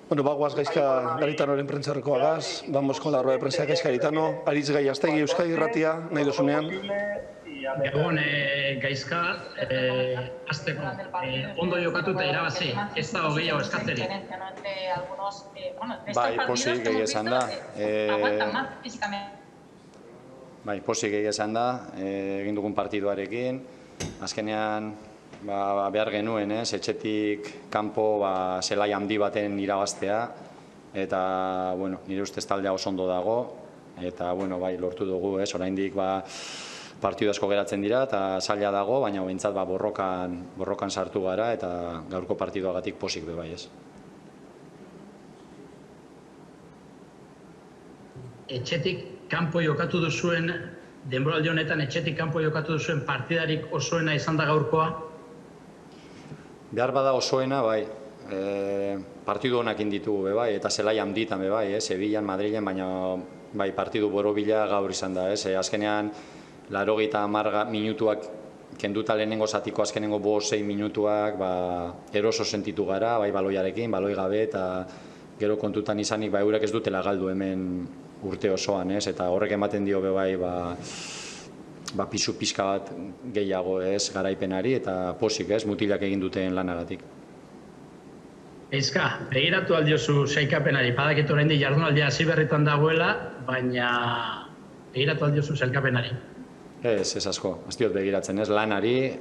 Bueno, bagoaz Gaizka Garitanoren prentzarreko agaz, vamos con la rueda de prensa de Gaizka Garitano, Aritz Gaiastegi, Euskadi Irratia, nahi duzunean. Gabon Gaizka, azteko, ondo jokatu eta irabazi, ez da gehiago eskatzerik. Bai, posik gehi esan da. Bai, posik gehi esan da, egin dugun partiduarekin. Azkenean, behar genuen, etxetik kanpo zelai handi baten irabaztea. Eta, nire ustez taldea oso ondo dago. Eta, bai, lortu dugu, oraindik partidu asko geratzen dira eta zaila dago, baina behintzat borrokan sartu gara eta gaurko partiduagatik posik be bai, ez. Etxetik kanpo jokatu duzuen, denboraldi honetan etxetik kanpo jokatu duzuen partidarik osoena izan da gaurkoa? Behar bada osoena, bai. Partidu honak inditugu, bai, eta zelai handitan, bai, Sevillan, Madrilen, baina bai, partidu borobila gaur izan da, azkenean 80 minutuak kenduta lehenengo zatiko azkenengo 5-6 minutuak eroso sentitu gara, bai baloiarekin, baloi gabe, eta gero kontutan izanik eurek ez dutela galdu hemen urte osoan, eta horrek ematen dio bai pisu pixka bat gehiago garaipenari, eta posik mutilak egin duten lanagatik. Eizka, begiratu aldiozu sailkapenari, badakit oraindik jardunaldia hasi berritan dagoela, baina begiratu aldiozu sailkapenari. Ez asko, ez diot begiratzen, lanari,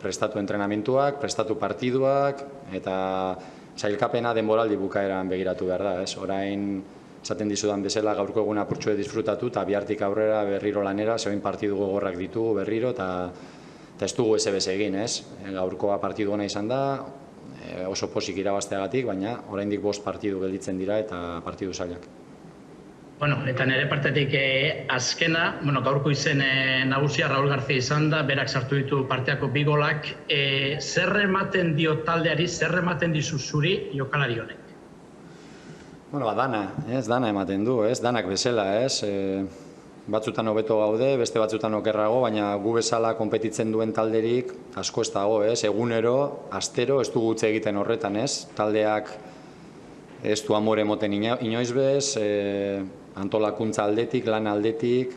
prestatu entrenamentuak, prestatu partiduak, eta sailkapena denboraldi bukaeran begiratu behar da, Orain, esaten dizudan bezala, gaurko egun apurtxue disfrutatu, eta bihartik aurrera berriro lanera, zeoin partidu gogorrak ditugu berriro, eta ez dugu ez egin, Gaurkoa partidu hona izan da, oso posik irabazteagatik, baina oraindik 5 partidu gelditzen dira eta partidu zailak. Eta nire partetik azkena, gaurko izen nagusia Raúl García izan da, berak sartu ditu parteako 2 golak. Zer ematen dio taldeari, zer ematen dizu zuri jokalari honek? Dana ematen du, danak bezala, Batzutan hobeto gaude, beste batzutan okerrago, baina gu bezala konpetitzen duen talderik asko ez dago, egunero, astero, ez dugu utzi egiten horretan, taldeak ez du amore moten inoiz bez, antolakuntza aldetik, lan aldetik,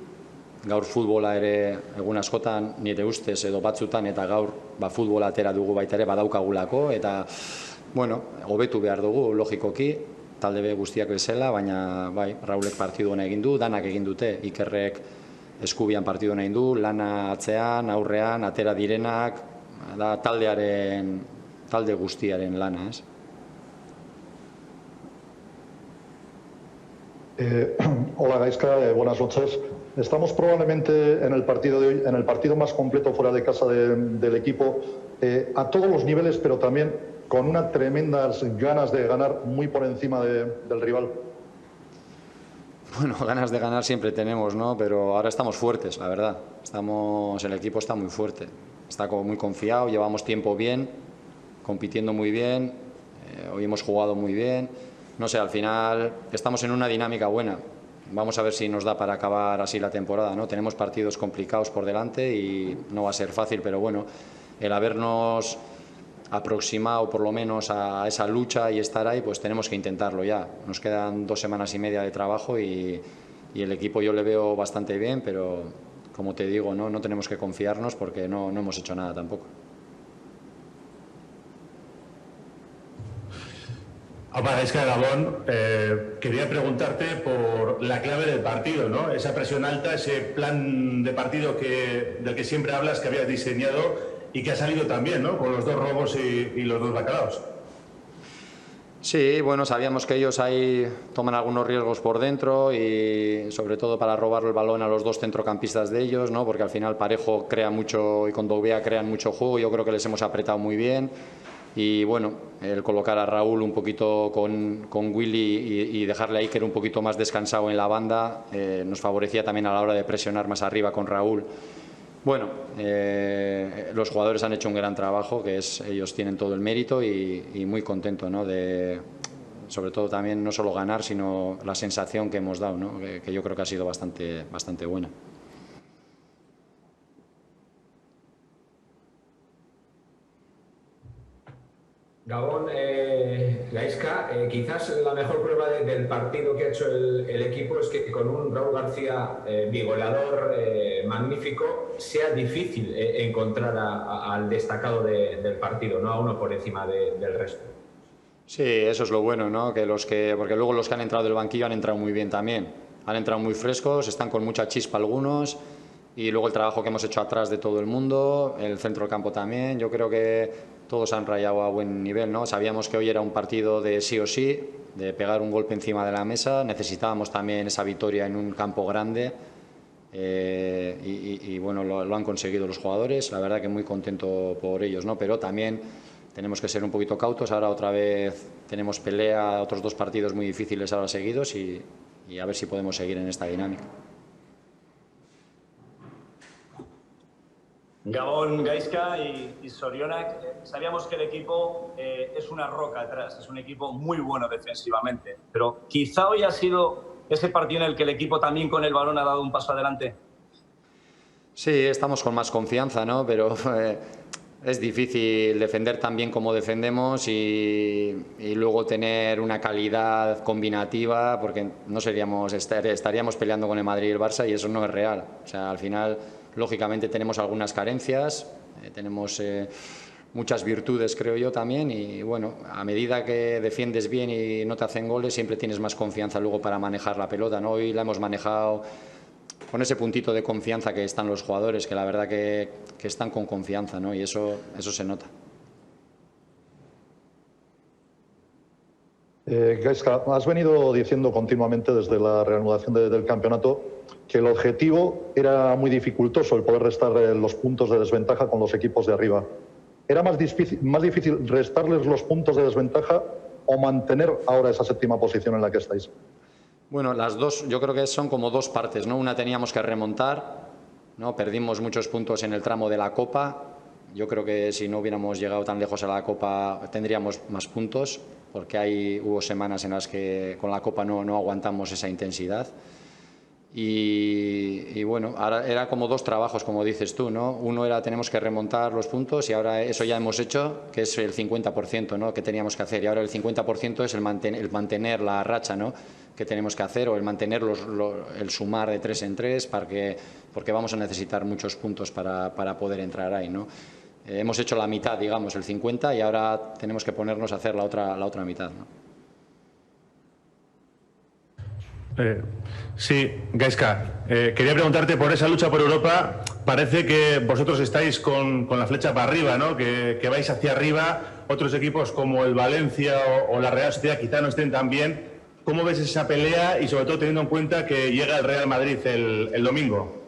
gaur futbola ere egun askotan nire ustez edo batzutan eta gaur futbola atera dugu baita ere badaukagulako, eta hobetu behar dugu logikoki, talde be guztiak bezala, baina Raulek partidu hona egin du, danak egin dute, Ikerrek eskubian partidu hona egin du, lana atzean, aurrean, atera direnak, talde guztiaren lana, Hola Gaizka, buenas noches. Estamos probablemente en el partido de hoy, en el partido más completo fuera de casa del equipo, a todos los niveles, pero también con unas tremendas ganas de ganar muy por encima del rival. Ganas de ganar siempre tenemos, pero ahora estamos fuertes, la verdad. El equipo está muy fuerte, está muy confiado, llevamos tiempo bien, compitiendo muy bien, hoy hemos jugado muy bien. No sé, al final estamos en una dinámica buena. Vamos a ver si nos da para acabar así la temporada, Tenemos partidos complicados por delante y no va a ser fácil, pero el habernos aproximado por lo menos a esa lucha y estar ahí, pues tenemos que intentarlo ya. Nos quedan 2 semanas y media de trabajo y el equipo yo le veo bastante bien, pero como te digo, no tenemos que confiarnos porque no hemos hecho nada tampoco. Gaizka Gabón, quería preguntarte por la clave del partido, Esa presión alta, ese plan de partido del que siempre hablas, que habías diseñado y que ha salido también, con los 2 robos y los 2 bacalaos. Sí, sabíamos que ellos ahí toman algunos riesgos por dentro y sobre todo para robar el balón a los 2 centrocampistas de ellos, porque al final Parejo crea mucho y con Dogbea crean mucho juego, yo creo que les hemos apretado muy bien. Y el colocar a Raúl un poquito con Willy y dejarle a Iker un poquito más descansado en la banda nos favorecía también a la hora de presionar más arriba con Raúl. Los jugadores han hecho un gran trabajo, ellos tienen todo el mérito y muy contento, de sobre todo también no solo ganar, sino la sensación que hemos dado, que yo creo que ha sido bastante buena. Gabón, Gaizka, quizás la mejor prueba del partido que ha hecho el equipo es que con un Raúl García bigoleador magnífico sea difícil encontrar al destacado del partido, no a uno por encima del resto. Sí, eso es lo bueno, ¿no? Porque luego los que han entrado del banquillo han entrado muy bien también. Han entrado muy frescos, están con mucha chispa algunos, y luego el trabajo que hemos hecho atrás de todo el mundo, el centro del campo también. Yo creo que todos han rayado a buen nivel, ¿no? Sabíamos que hoy era un partido de sí o sí, de pegar un golpe encima de la mesa. Necesitábamos también esa victoria en un campo grande, y bueno, lo han conseguido los jugadores. La verdad que muy contento por ellos, ¿no? Pero también tenemos que ser un poquito cautos. Ahora otra vez tenemos pelea, otros 2 partidos muy difíciles ahora seguidos, y a ver si podemos seguir en esta dinámica. Gabón, Gaizka y Sorionak, sabíamos que el equipo es una roca atrás, es un equipo muy bueno defensivamente, pero quizá hoy ha sido ese partido en el que el equipo también con el balón ha dado un paso adelante. Sí, estamos con más confianza, ¿no? Pero es difícil defender tan bien como defendemos y luego tener una calidad combinativa, porque no estaríamos peleando con el Madrid y el Barça, y eso no es real. O sea, al final, lógicamente tenemos algunas carencias, tenemos muchas virtudes, creo yo, también, y bueno, a medida que defiendes bien y no te hacen goles, siempre tienes más confianza luego para manejar la pelota, ¿no? Hoy la hemos manejado con ese puntito de confianza que están los jugadores, que la verdad que están con confianza, ¿no? Y eso se nota. Gaizka, has venido diciendo continuamente desde la reanudación del campeonato que el objetivo era muy dificultoso, el poder restar los puntos de desventaja con los equipos de arriba. ¿Era más difícil restarles los puntos de desventaja o mantener ahora esa 7ª posición en la que estáis? Bueno, las dos, yo creo que son como 2 partes, ¿no? Una teníamos que remontar, ¿no? Perdimos muchos puntos en el tramo de la Copa. Yo creo que si no hubiéramos llegado tan lejos a la Copa tendríamos más puntos, porque hubo semanas en las que con la Copa no aguantamos esa intensidad. Y bueno, ahora era como 2 trabajos, como dices tú, ¿no? Uno era tenemos que remontar los puntos, y ahora eso ya hemos hecho, que es el 50%, ¿no? Que teníamos que hacer, y ahora el 50% es el mantener la racha, ¿no? Que tenemos que hacer, o el mantener el sumar de 3 en 3, porque vamos a necesitar muchos puntos para poder entrar ahí, ¿no? Hemos hecho la mitad, digamos, el 50, y ahora tenemos que ponernos a hacer la otra mitad, ¿no? Sí, Gaizka, quería preguntarte por esa lucha por Europa. Parece que vosotros estáis con la flecha para arriba, ¿no? Que vais hacia arriba. Otros equipos como el Valencia o la Real Sociedad quizá no estén tan bien. ¿Cómo ves esa pelea, y sobre todo teniendo en cuenta que llega el Real Madrid el domingo?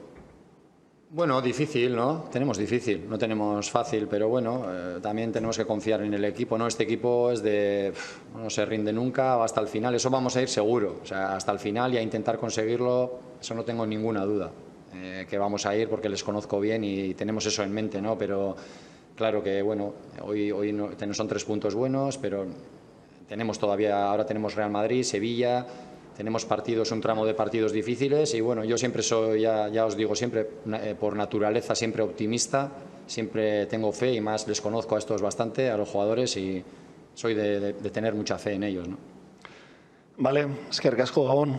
Bueno, difícil, ¿no? Tenemos difícil, no tenemos fácil, pero bueno, también tenemos que confiar en el equipo, ¿no? Este equipo es no se rinde nunca, hasta el final, eso vamos a ir seguro, o sea, hasta el final, y a intentar conseguirlo, eso no tengo ninguna duda, que vamos a ir porque les conozco bien y tenemos eso en mente, ¿no? Pero claro que, bueno, hoy no, son 3 puntos buenos, pero ahora tenemos Real Madrid, Sevilla. Tenemos un tramo de partidos difíciles, y bueno, yo siempre soy, ya os digo, siempre por naturaleza siempre optimista, siempre tengo fe, y más les conozco a estos bastante, a los jugadores, y soy de tener mucha fe en ellos, ¿no? Vale, eskerrik asko, Gabon.